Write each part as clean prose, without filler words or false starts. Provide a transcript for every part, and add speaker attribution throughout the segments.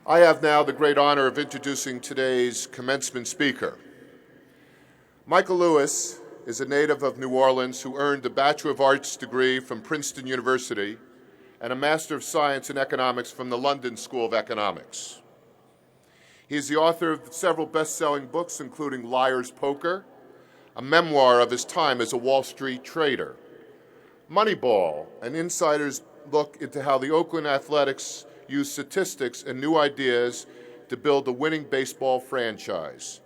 Speaker 1: I have now the great honor of introducing today's commencement speaker. Michael Lewis is a native of New Orleans who earned a Bachelor of Arts degree from Princeton University and a Master of Science in Economics from the London School of Economics. He is the author of several best-selling books, including Liar's Poker, a memoir of his time as a Wall Street trader, Moneyball, an insider's look into how the Oakland Athletics use statistics and new ideas to build a winning baseball franchise,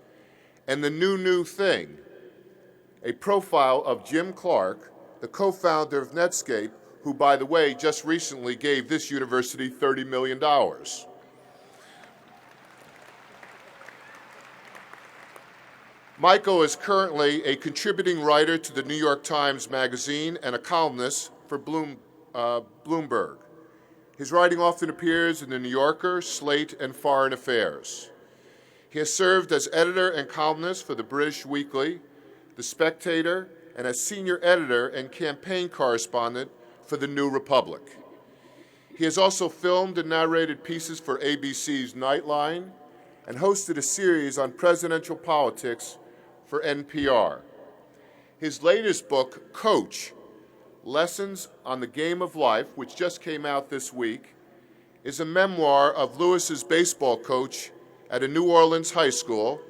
Speaker 1: and The New Thing, a profile of Jim Clark, the co-founder of Netscape, who, by the way, just recently gave this university $30 million. Michael is currently a contributing writer to the New York Times Magazine and a columnist for Bloomberg. His writing often appears in The New Yorker, Slate, and Foreign Affairs. He has served as editor and columnist for the British Weekly, The Spectator, and as senior editor and campaign correspondent for The New Republic. He has also filmed and narrated pieces for ABC's Nightline and hosted a series on presidential politics for NPR. His latest book, Coach, Lessons on the Game of Life, which just came out this week, is a memoir of Lewis's baseball coach at a New Orleans high school.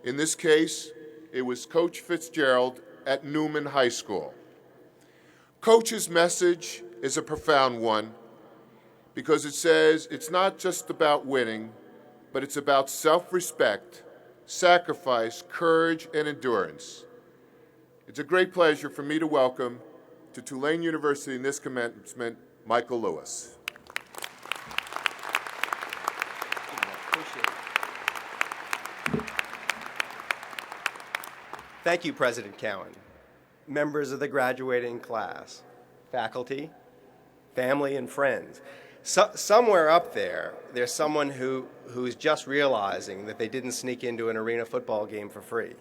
Speaker 1: In this case, it was Coach Fitzgerald at Newman High School. Coach's message is a profound one because it says it's not just about winning, but it's about self-respect, sacrifice, courage, and endurance. It's a great pleasure for me to welcome to Tulane University in this commencement, Michael Lewis.
Speaker 2: Thank you, President Cowan, members of the graduating class, faculty, family, and friends. Somewhere up there, there's someone who's just realizing that they didn't sneak into an arena football game for free.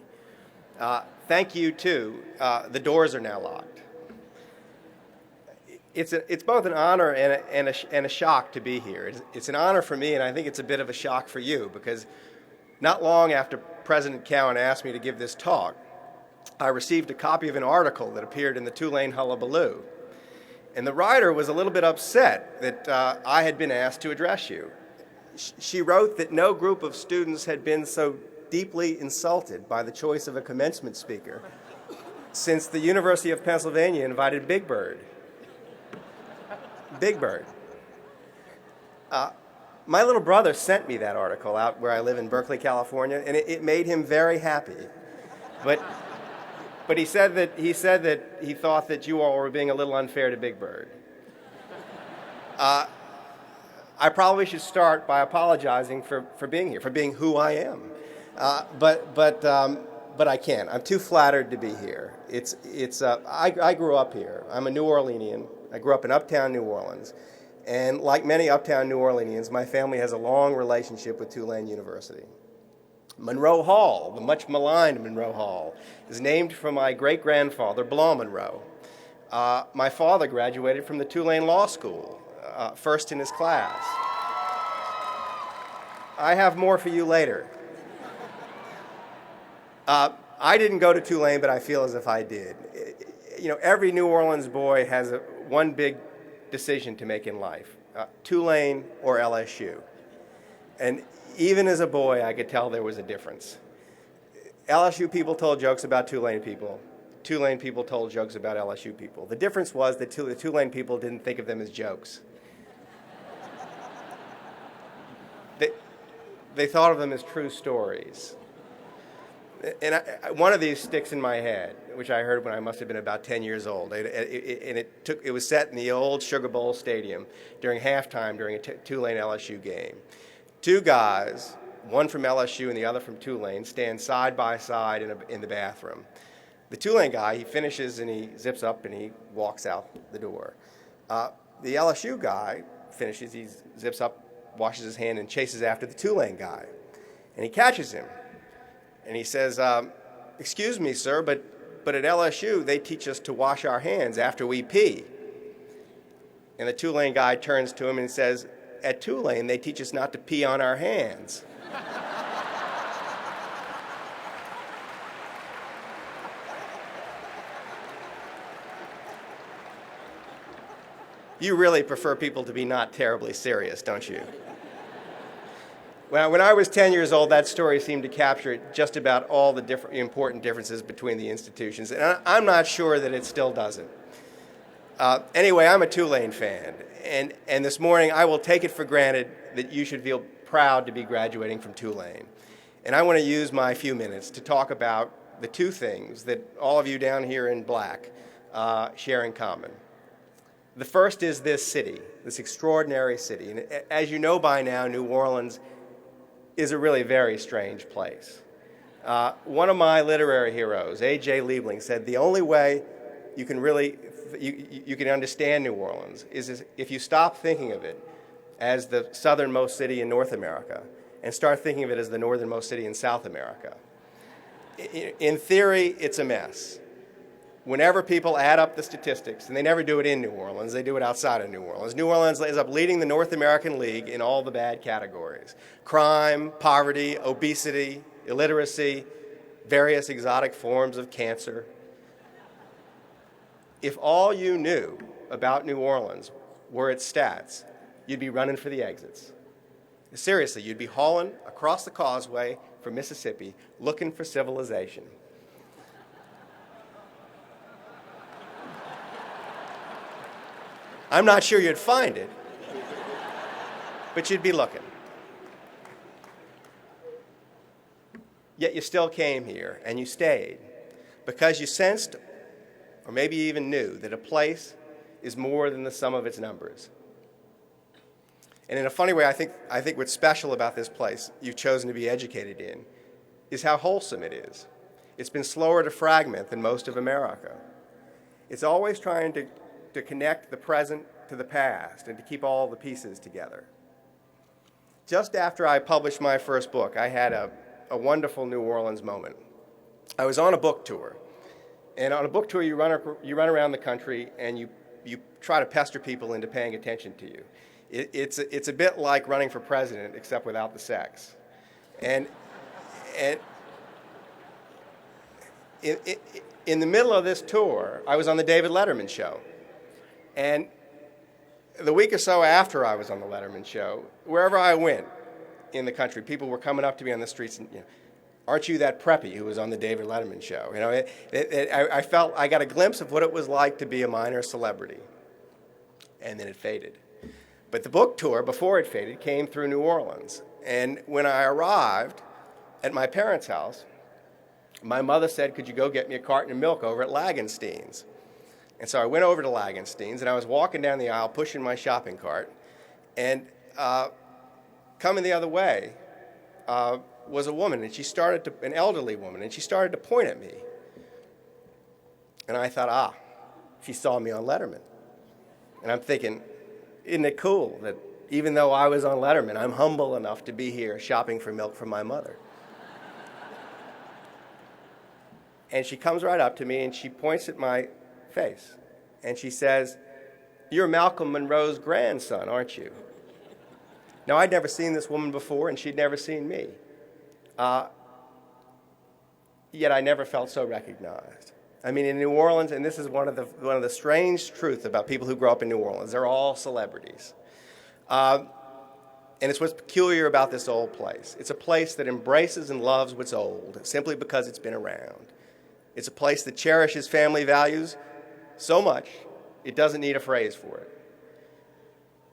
Speaker 2: Thank you, too. The doors are now locked. It's both an honor and a shock to be here. It's an honor for me, and I think it's a bit of a shock for you, because not long after President Cowan asked me to give this talk, I received a copy of an article that appeared in the Tulane Hullabaloo. And the writer was a little bit upset that I had been asked to address you. She wrote that no group of students had been so deeply insulted by the choice of a commencement speaker since the University of Pennsylvania invited Big Bird. Big Bird. My little brother sent me that article out where I live in Berkeley, California, and it made him very happy. But he said that he thought that you all were being a little unfair to Big Bird. I probably should start by apologizing for being here, for being who I am. But I can't. I'm too flattered to be here. I grew up here. I'm a New Orleanian. I grew up in uptown New Orleans. And like many uptown New Orleanians, my family has a long relationship with Tulane University. Monroe Hall, the much maligned Monroe Hall, is named for my great-grandfather, Blanc Monroe. My father graduated from the Tulane Law School, first in his class. I have more for you later. I didn't go to Tulane, but I feel as if I did. Every New Orleans boy has one big decision to make in life, Tulane or LSU. And even as a boy, I could tell there was a difference. LSU people told jokes about Tulane people. Tulane people told jokes about LSU people. The difference was that the Tulane people didn't think of them as jokes. They thought of them as true stories. And one of these sticks in my head, which I heard when I must have been about 10 years old. It was set in the old Sugar Bowl Stadium during halftime during a Tulane LSU game. Two guys, one from LSU and the other from Tulane, stand side by side in the bathroom. The Tulane guy, he finishes and he zips up and he walks out the door. The LSU guy finishes, he zips up, washes his hand, and chases after the Tulane guy. And he catches him. And he says, "Excuse me, sir, but at LSU, they teach us to wash our hands after we pee." And the Tulane guy turns to him and says, at Tulane, they teach us not to pee on our hands. You really prefer people to be not terribly serious, don't you? When I was 10 years old, that story seemed to capture just about all the important differences between the institutions, and I'm not sure that it still doesn't. Anyway, I'm a Tulane fan, and this morning I will take it for granted that you should feel proud to be graduating from Tulane. And I want to use my few minutes to talk about the two things that all of you down here in black share in common. The first is this city, this extraordinary city. And as you know by now, New Orleans is a really very strange place. One of my literary heroes, A.J. Liebling, said the only way you can really you can understand New Orleans is if you stop thinking of it as the southernmost city in North America and start thinking of it as the northernmost city in South America. In theory, it's a mess. Whenever people add up the statistics, and they never do it in New Orleans, they do it outside of New Orleans. New Orleans ends up leading the North American League in all the bad categories: crime, poverty, obesity, illiteracy, various exotic forms of cancer. If all you knew about New Orleans were its stats, you'd be running for the exits. Seriously, you'd be hauling across the causeway from Mississippi looking for civilization. I'm not sure you'd find it, but you'd be looking. Yet you still came here, and you stayed, because you sensed, or maybe even knew, that a place is more than the sum of its numbers. And in a funny way, I think what's special about this place you've chosen to be educated in is how wholesome it is. It's been slower to fragment than most of America. It's always trying to connect the present to the past and to keep all the pieces together. Just after I published my first book, I had a wonderful New Orleans moment. I was on a book tour, and on a book tour you run around the country and you try to pester people into paying attention to you. It's a bit like running for president, except without the sex. And in the middle of this tour, I was on the David Letterman show. And the week or so after I was on the Letterman show, wherever I went in the country, people were coming up to me on the streets and, aren't you that preppy who was on the David Letterman show? I felt I got a glimpse of what it was like to be a minor celebrity. And then it faded. But the book tour, before it faded, came through New Orleans. And when I arrived at my parents' house, my mother said, could you go get me a carton of milk over at Lagenstein's? And so I went over to Lagenstein's, and I was walking down the aisle pushing my shopping cart, and coming the other way was a woman, and an elderly woman, and she started to point at me. And I thought, she saw me on Letterman. And I'm thinking, isn't it cool that even though I was on Letterman, I'm humble enough to be here shopping for milk for my mother? And she comes right up to me, and she points at my face, and she says, you're Malcolm Monroe's grandson, aren't you? Now, I'd never seen this woman before, and she'd never seen me. Yet I never felt so recognized. I mean, in New Orleans, and this is one of the strange truths about people who grow up in New Orleans, they're all celebrities. And it's what's peculiar about this old place. It's a place that embraces and loves what's old, simply because it's been around. It's a place that cherishes family values so much it doesn't need a phrase for it.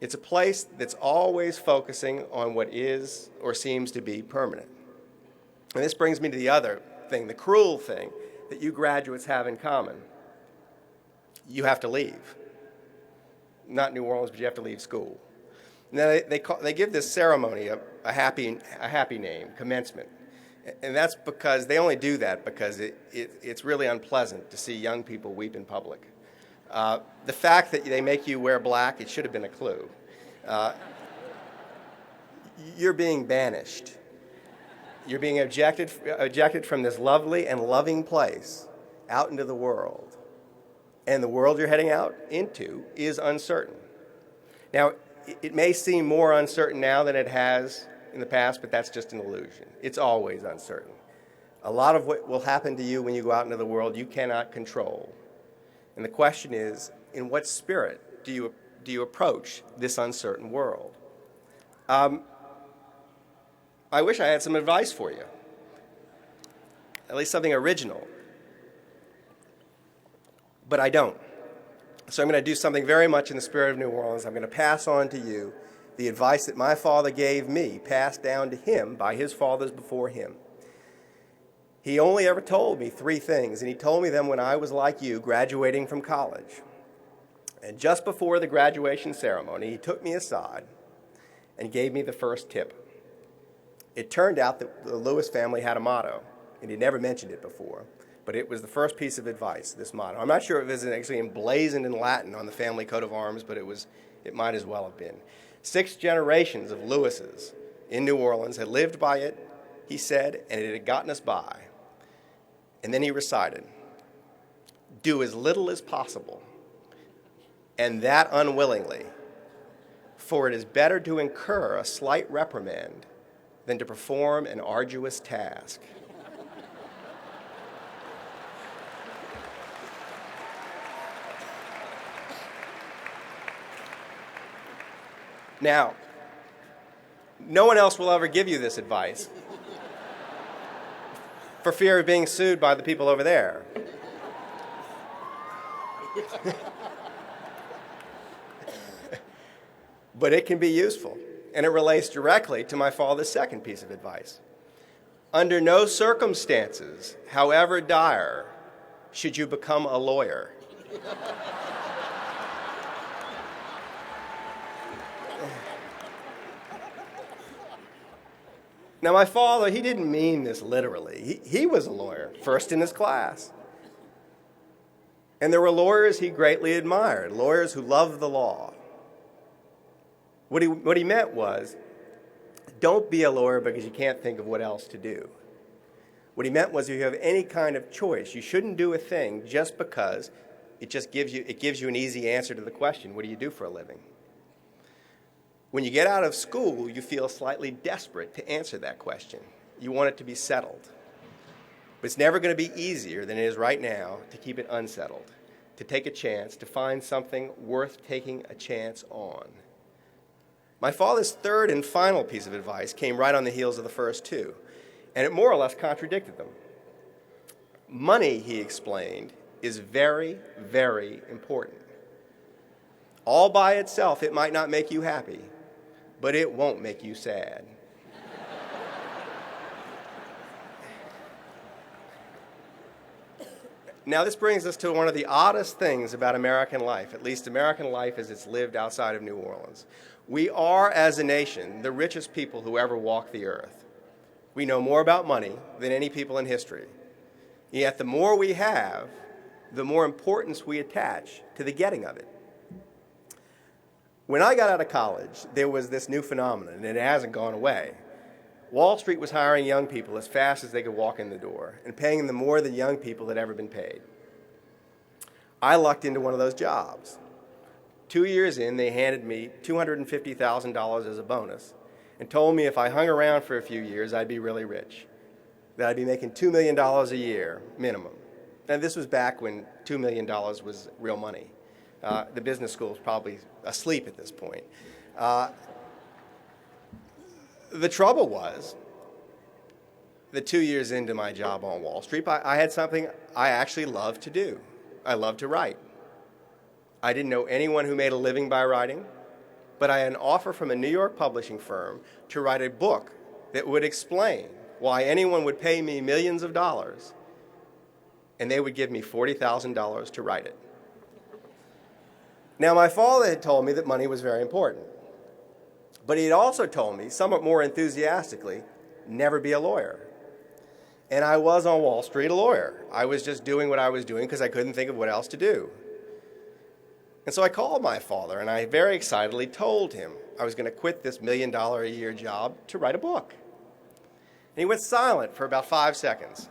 Speaker 2: It's a place that's always focusing on what is or seems to be permanent. And this brings me to the other thing, the cruel thing that you graduates have in common. You have to leave. Not New Orleans, but you have to leave school. Now they give this ceremony a happy name, commencement. And that's because they only do that because it's really unpleasant to see young people weep in public. The fact that they make you wear black, it should have been a clue. You're being banished. You're being ejected from this lovely and loving place out into the world. And the world you're heading out into is uncertain. Now, it may seem more uncertain now than it has in the past, but that's just an illusion. It's always uncertain. A lot of what will happen to you when you go out into the world you cannot control. And the question is, in what spirit do you approach this uncertain world? I wish I had some advice for you, at least something original, but I don't. So I'm going to do something very much in the spirit of New Orleans. I'm going to pass on to you the advice that my father gave me, passed down to him by his fathers before him. He only ever told me 3 things, and he told me them when I was like you, graduating from college. And just before the graduation ceremony, he took me aside and gave me the first tip. It turned out that the Lewis family had a motto, and he never mentioned it before, but it was the first piece of advice, this motto. I'm not sure if it was actually emblazoned in Latin on the family coat of arms, but it might as well have been. 6 generations of Lewises in New Orleans had lived by it, he said, and it had gotten us by. And then he recited, "Do as little as possible, and that unwillingly, for it is better to incur a slight reprimand than to perform an arduous task." Now, no one else will ever give you this advice for fear of being sued by the people over there. But it can be useful, and it relates directly to my father's second piece of advice. Under no circumstances, however dire, should you become a lawyer. Now, my father, he didn't mean this literally. He was a lawyer, first in his class. And there were lawyers he greatly admired, lawyers who loved the law. What he meant was, don't be a lawyer because you can't think of what else to do. What he meant was if you have any kind of choice, you shouldn't do a thing just because it gives you an easy answer to the question, what do you do for a living? When you get out of school, you feel slightly desperate to answer that question. You want it to be settled. But it's never going to be easier than it is right now to keep it unsettled, to take a chance, to find something worth taking a chance on. My father's third and final piece of advice came right on the heels of the first 2, and it more or less contradicted them. Money, he explained, is very, very important. All by itself, it might not make you happy, but it won't make you sad. Now, this brings us to one of the oddest things about American life, at least American life as it's lived outside of New Orleans. We are, as a nation, the richest people who ever walked the earth. We know more about money than any people in history. Yet the more we have, the more importance we attach to the getting of it. When I got out of college, there was this new phenomenon, and it hasn't gone away. Wall Street was hiring young people as fast as they could walk in the door and paying them more than young people had ever been paid. I lucked into one of those jobs. 2 years in, they handed me $250,000 as a bonus and told me if I hung around for a few years, I'd be really rich, that I'd be making $2 million a year minimum. And this was back when $2 million was real money. The business school was probably asleep at this point. The trouble was that 2 years into my job on Wall Street, I had something I actually loved to do. I loved to write. I didn't know anyone who made a living by writing, but I had an offer from a New York publishing firm to write a book that would explain why anyone would pay me millions of dollars, and they would give me $40,000 to write it. Now, my father had told me that money was very important, but he had also told me, somewhat more enthusiastically, never be a lawyer. And I was on Wall Street a lawyer. I was just doing what I was doing because I couldn't think of what else to do. And so I called my father, and I very excitedly told him I was going to quit this $1 million a year job to write a book. And he went silent for about 5 seconds.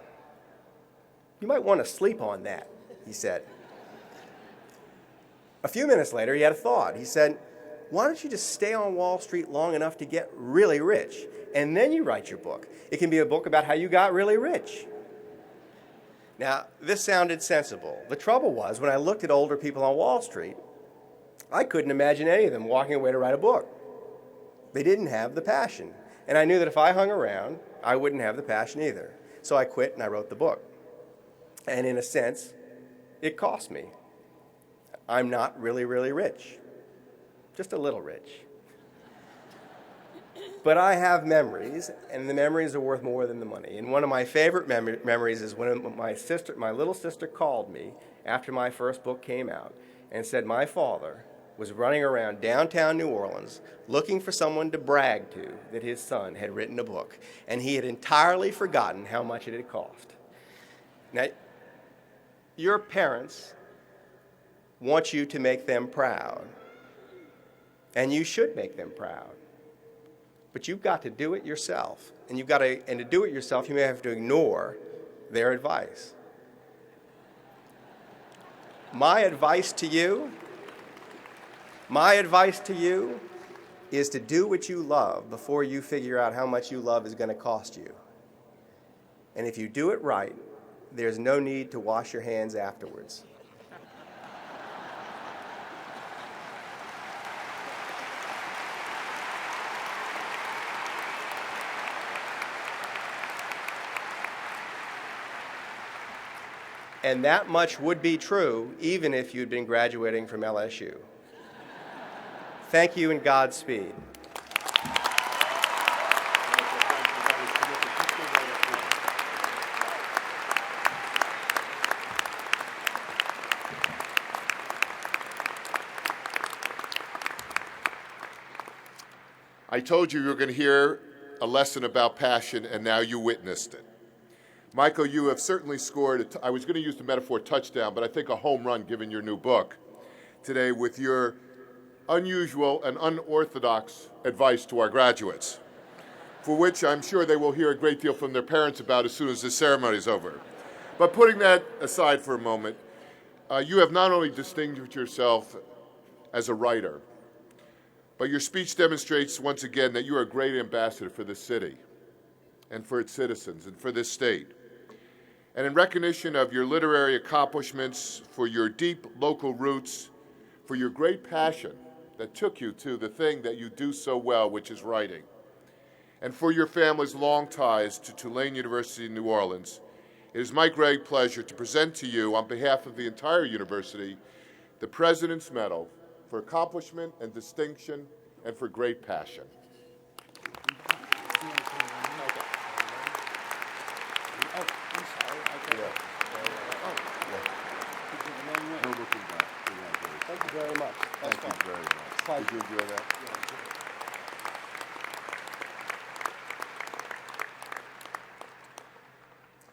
Speaker 2: "You might want to sleep on that," he said. A few minutes later, he had a thought. He said, why don't you just stay on Wall Street long enough to get really rich, and then you write your book. It can be a book about how you got really rich. Now, this sounded sensible. The trouble was, when I looked at older people on Wall Street, I couldn't imagine any of them walking away to write a book. They didn't have the passion. And I knew that if I hung around, I wouldn't have the passion either. So I quit and I wrote the book. And in a sense, it cost me. I'm not really, really rich. Just a little rich. But I have memories, and the memories are worth more than the money. And one of my favorite memories is when my little sister called me after my first book came out and said my father was running around downtown New Orleans looking for someone to brag to that his son had written a book, and he had entirely forgotten how much it had cost. Now, your parents want you to make them proud, and you should make them proud. But you've got to do it yourself, and to do it yourself, you may have to ignore their advice. My advice to you is to do what you love before you figure out how much you love is going to cost you. And if you do it right, there's no need to wash your hands afterwards. And that much would be true even if you'd been graduating from LSU. Thank you and Godspeed.
Speaker 1: I told you were going to hear a lesson about passion, and now you witnessed it. Michael, you have certainly scored, I was going to use the metaphor touchdown, but I think a home run given your new book today with your unusual and unorthodox advice to our graduates, for which I'm sure they will hear a great deal from their parents about as soon as this ceremony is over. But putting that aside for a moment, you have not only distinguished yourself as a writer, but your speech demonstrates once again that you are a great ambassador for this city and for its citizens and for this state. And in recognition of your literary accomplishments, for your deep local roots, for your great passion that took you to the thing that you do so well, which is writing, and for your family's long ties to Tulane University in New Orleans, it is my great pleasure to present to you, on behalf of the entire university, the President's Medal for accomplishment and distinction and for great passion.
Speaker 2: Thank you very much.
Speaker 1: Thank you very much. Did you enjoy that?